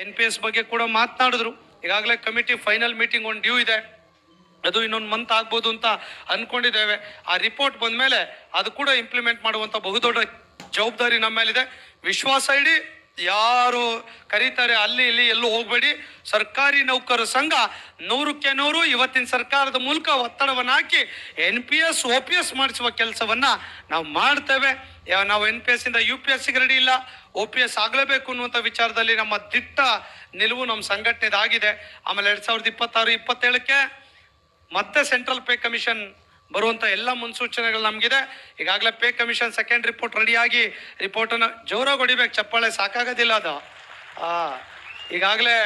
NPS ಬಗ್ಗೆ ಕೂಡ ಮಾತನಾಡಿದ್ರು. ಈಗಾಗಲೇ ಕಮಿಟಿ ಫೈನಲ್ ಮೀಟಿಂಗ್ ಒಂದು ಡ್ಯೂ ಇದೆ, ಅದು ಇನ್ನೊಂದು ಮಂತ್ ಆಗ್ಬೋದು ಅಂತ ಅನ್ಕೊಂಡಿದ್ದೇವೆ. ಆ ರಿಪೋರ್ಟ್ ಬಂದ ಮೇಲೆ ಅದು ಕೂಡ ಇಂಪ್ಲಿಮೆಂಟ್ ಮಾಡುವಂತ ಬಹುದೊಡ್ಡ ಜವಾಬ್ದಾರಿ ನಮ್ಮ ಮೇಲಿದೆ. ವಿಶ್ವಾಸ ಇಡಿ, ಯಾರು ಕರೀತಾರೆ ಅಲ್ಲಿ ಇಲ್ಲಿ ಎಲ್ಲೂ ಹೋಗ್ಬೇಡಿ. ಸರ್ಕಾರಿ ನೌಕರರ ಸಂಘ 100ಕ್ಕೆ 100 ಇವತ್ತಿನ ಸರ್ಕಾರದ ಮೂಲಕ ಒತ್ತಡವನ್ನು ಹಾಕಿ NPS OPS ಮಾಡಿಸುವ ಕೆಲಸವನ್ನ ನಾವು ಮಾಡ್ತೇವೆ. ನಾವು NPS ಇಂದ UPS ಗೆ ರೆಡಿ ಇಲ್ಲ, OPS ಆಗಲೇಬೇಕು ಅನ್ನುವಂಥ ವಿಚಾರದಲ್ಲಿ ನಮ್ಮ ದಿಟ್ಟ ನಿಲುವು ನಮ್ಮ ಸಂಘಟನೆದಾಗಿದೆ. ಆಮೇಲೆ 2026-27ಕ್ಕೆ ಮತ್ತೆ ಸೆಂಟ್ರಲ್ ಪೇ ಕಮಿಷನ್ ಬರುವಂತ ಎಲ್ಲ ಮುನ್ಸೂಚನೆಗಳು ನಮಗಿದೆ. ಈಗಾಗಲೇ ಪೇ ಕಮಿಷನ್ ಸೆಕೆಂಡ್ ರಿಪೋರ್ಟ್ ರೆಡಿಯಾಗಿ ರಿಪೋರ್ಟನ್ನು ಜೋರಾಗಿ ಹೊಡಿಬೇಕು, ಚಪ್ಪಾಳೆ ಸಾಕಾಗೋದಿಲ್ಲ ಅದು. ಈಗಾಗಲೇ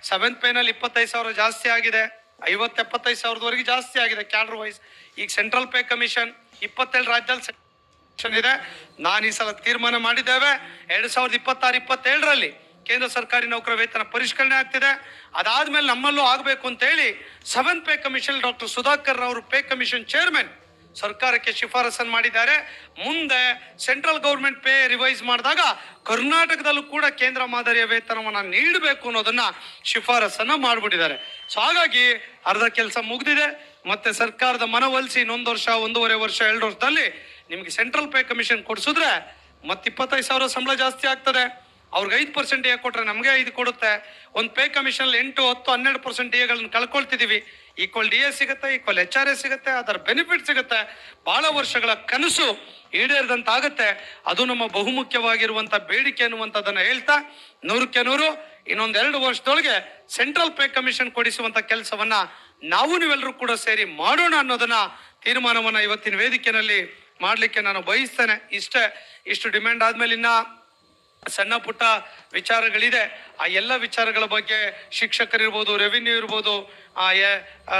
7th ಪೇನಲ್ಲಿ 25,000 ಜಾಸ್ತಿ ಆಗಿದೆ, 50-75,000ವರೆಗೆ ಜಾಸ್ತಿ ಆಗಿದೆ ಕ್ಯಾಡರ್ ವೈಸ್. ಈಗ ಸೆಂಟ್ರಲ್ ಪೇ ಕಮಿಷನ್ 27 ರಾಜ್ಯದಲ್ಲಿ ಇದೆ. ನಾನು ಈ ಸಲ ತೀರ್ಮಾನ ಮಾಡಿದ್ದೇವೆ, 2026-27ರಲ್ಲಿ ಕೇಂದ್ರ ಸರ್ಕಾರಿ ನೌಕರ ವೇತನ ಪರಿಷ್ಕರಣೆ ಆಗ್ತಿದೆ. ಅದಾದ್ಮೇಲೆ ನಮ್ಮಲ್ಲೂ ಆಗಬೇಕು ಅಂತ ಹೇಳಿ 7th pay commission doctor Sudhakar ಅವರು ಪೇ ಕಮಿಷನ್ ಚೇರ್ಮನ್ ಸರ್ಕಾರಕ್ಕೆ ಶಿಫಾರಸನ್ನು ಮಾಡಿದ್ದಾರೆ. ಮುಂದೆ ಸೆಂಟ್ರಲ್ ಗೌರ್ಮೆಂಟ್ ಪೇ ರಿವೈಸ್ ಮಾಡಿದಾಗ ಕರ್ನಾಟಕದಲ್ಲೂ ಕೂಡ ಕೇಂದ್ರ ಮಾದರಿಯ ವೇತನವನ್ನು ನೀಡಬೇಕು ಅನ್ನೋದನ್ನ ಶಿಫಾರಸನ್ನ ಮಾಡಿಬಿಟ್ಟಿದ್ದಾರೆ. ಸೊ ಹಾಗಾಗಿ ಅರ್ಧ ಕೆಲಸ ಮುಗಿದಿದೆ. ಮತ್ತೆ ಸರ್ಕಾರದ ಮನವೊಲಿಸಿ ಇನ್ನೊಂದು ವರ್ಷ, 1.5 ವರ್ಷ, 2 ವರ್ಷದಲ್ಲಿ ನಿಮ್ಗೆ ಸೆಂಟ್ರಲ್ ಪೇ ಕಮಿಷನ್ ಕೊಡಿಸಿದ್ರೆ ಮತ್ತೆ 25,000 ಸಂಬಳ ಜಾಸ್ತಿ ಆಗ್ತದೆ. ಅವ್ರಿಗೆ 5% DA ಕೊಟ್ರೆ ನಮಗೆ 5 ಕೊಡುತ್ತೆ. ಒಂದು ಪೇ ಕಮಿಷನ್ 8, 10, 12% DAಗಳನ್ನ ಕಳ್ಕೊಳ್ತಿದೀವಿ. ಈಕ್ವಲ್ DA ಸಿಗುತ್ತೆ, ಈಕ್ವಲ್ HRA ಸಿಗುತ್ತೆ, ಅದರ ಬೆನಿಫಿಟ್ ಸಿಗುತ್ತೆ. ಬಹಳ ವರ್ಷಗಳ ಕನಸು ಈಡೇರಿದಂತಾಗುತ್ತೆ. ಅದು ನಮ್ಮ ಬಹುಮುಖ್ಯವಾಗಿರುವಂತ ಬೇಡಿಕೆ ಅನ್ನುವಂಥದ್ದನ್ನ ಹೇಳ್ತಾ 100ಕ್ಕೆ 100 ಇನ್ನೊಂದು 2 ವರ್ಷದೊಳಗೆ ಸೆಂಟ್ರಲ್ ಪೇ ಕಮಿಷನ್ ಕೊಡಿಸುವಂತ ಕೆಲಸವನ್ನ ನಾವು ನೀವೆಲ್ಲರೂ ಕೂಡ ಸೇರಿ ಮಾಡೋಣ ಅನ್ನೋದನ್ನ ತೀರ್ಮಾನವನ್ನ ಇವತ್ತಿನ ವೇದಿಕೆಯಲ್ಲಿ ಮಾಡ್ಲಿಕ್ಕೆ ನಾನು ಬಯಸ್ತೇನೆ. ಇಷ್ಟು ಡಿಮ್ಯಾಂಡ್ ಆದ್ಮೇಲೆ ಇನ್ನ ಸಣ್ಣ ಪುಟ್ಟ ವಿಚಾರಗಳಿದೆ. ಆ ಎಲ್ಲ ವಿಚಾರಗಳ ಬಗ್ಗೆ ಶಿಕ್ಷಕರಿರ್ಬೋದು, ರೆವಿನ್ಯೂ ಇರ್ಬೋದು,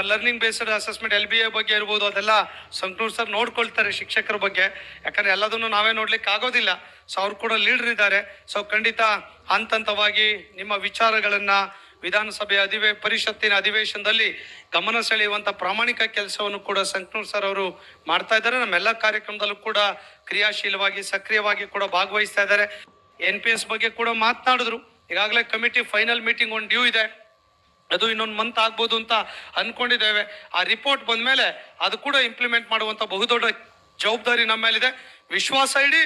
ಲರ್ನಿಂಗ್ ಬೇಸ್ಡ್ ಅಸೆಸ್ಮೆಂಟ್ LBA ಬಗ್ಗೆ ಇರ್ಬೋದು, ಅದೆಲ್ಲ ಸಂಕನೂರ್ ಸರ್ ನೋಡ್ಕೊಳ್ತಾರೆ ಶಿಕ್ಷಕರ ಬಗ್ಗೆ. ಯಾಕಂದ್ರೆ ಎಲ್ಲದನ್ನು ನಾವೇ ನೋಡ್ಲಿಕ್ಕೆ ಆಗೋದಿಲ್ಲ. ಸೊ ಅವ್ರು ಕೂಡ ಲೀಡರ್ ಇದ್ದಾರೆ. ಸೊ ಖಂಡಿತ ಹಂತವಾಗಿ ನಿಮ್ಮ ವಿಚಾರಗಳನ್ನ ವಿಧಾನಸಭೆ ಪರಿಷತ್ತಿನ ಅಧಿವೇಶನದಲ್ಲಿ ಗಮನ ಸೆಳೆಯುವಂತ ಪ್ರಾಮಾಣಿಕ ಕೆಲಸವನ್ನು ಕೂಡ ಸಂಕನೂರ್ ಸರ್ ಅವರು ಮಾಡ್ತಾ ಇದ್ದಾರೆ. ನಮ್ಮೆಲ್ಲ ಕಾರ್ಯಕ್ರಮದಲ್ಲೂ ಕೂಡ ಕ್ರಿಯಾಶೀಲವಾಗಿ ಸಕ್ರಿಯವಾಗಿ ಕೂಡ ಭಾಗವಹಿಸ್ತಾ ಇದ್ದಾರೆ. NPS ಬಗ್ಗೆ ಕೂಡ ಮಾತನಾಡಿದ್ರು. ಈಗಾಗಲೇ ಕಮಿಟಿ ಫೈನಲ್ ಮೀಟಿಂಗ್ ಒಂದು ಡ್ಯೂ ಇದೆ, ಅದು ಇನ್ನೊಂದು ಮಂತ್ ಆಗ್ಬೋದು ಅಂತ ಅನ್ಕೊಂಡಿದ್ದೇವೆ. ಆ ರಿಪೋರ್ಟ್ ಬಂದ ಮೇಲೆ ಅದು ಕೂಡ ಇಂಪ್ಲಿಮೆಂಟ್ ಮಾಡುವಂತ ಬಹುದೊಡ್ಡ ಜವಾಬ್ದಾರಿ ನಮ್ಮ ಮೇಲಿದೆ. ವಿಶ್ವಾಸ ಇಡಿ,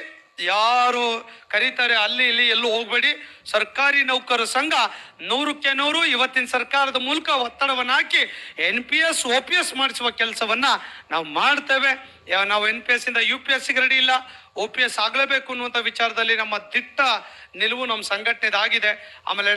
ಯಾರು ಕರೀತಾರೆ ಅಲ್ಲಿ ಇಲ್ಲಿ ಎಲ್ಲೂ ಹೋಗ್ಬೇಡಿ. ಸರ್ಕಾರಿ ನೌಕರರ ಸಂಘ 100ಕ್ಕೆ 100 ಇವತ್ತಿನ ಸರ್ಕಾರದ ಮೂಲಕ ಒತ್ತಡವನ್ನು ಹಾಕಿ NPS OPS ಮಾಡಿಸುವ ಕೆಲಸವನ್ನ ನಾವು ಮಾಡ್ತೇವೆ. ನಾವು NPS ಇಂದ UPS ಗೆ ರೆಡಿ ಇಲ್ಲ, OPS ಆಗಲೇಬೇಕು ಅನ್ನುವಂಥ ವಿಚಾರದಲ್ಲಿ ನಮ್ಮ ದಿಟ್ಟ ನಿಲುವು ನಮ್ಮ ಸಂಘಟನೆದಾಗಿದೆ. ಆಮೇಲೆ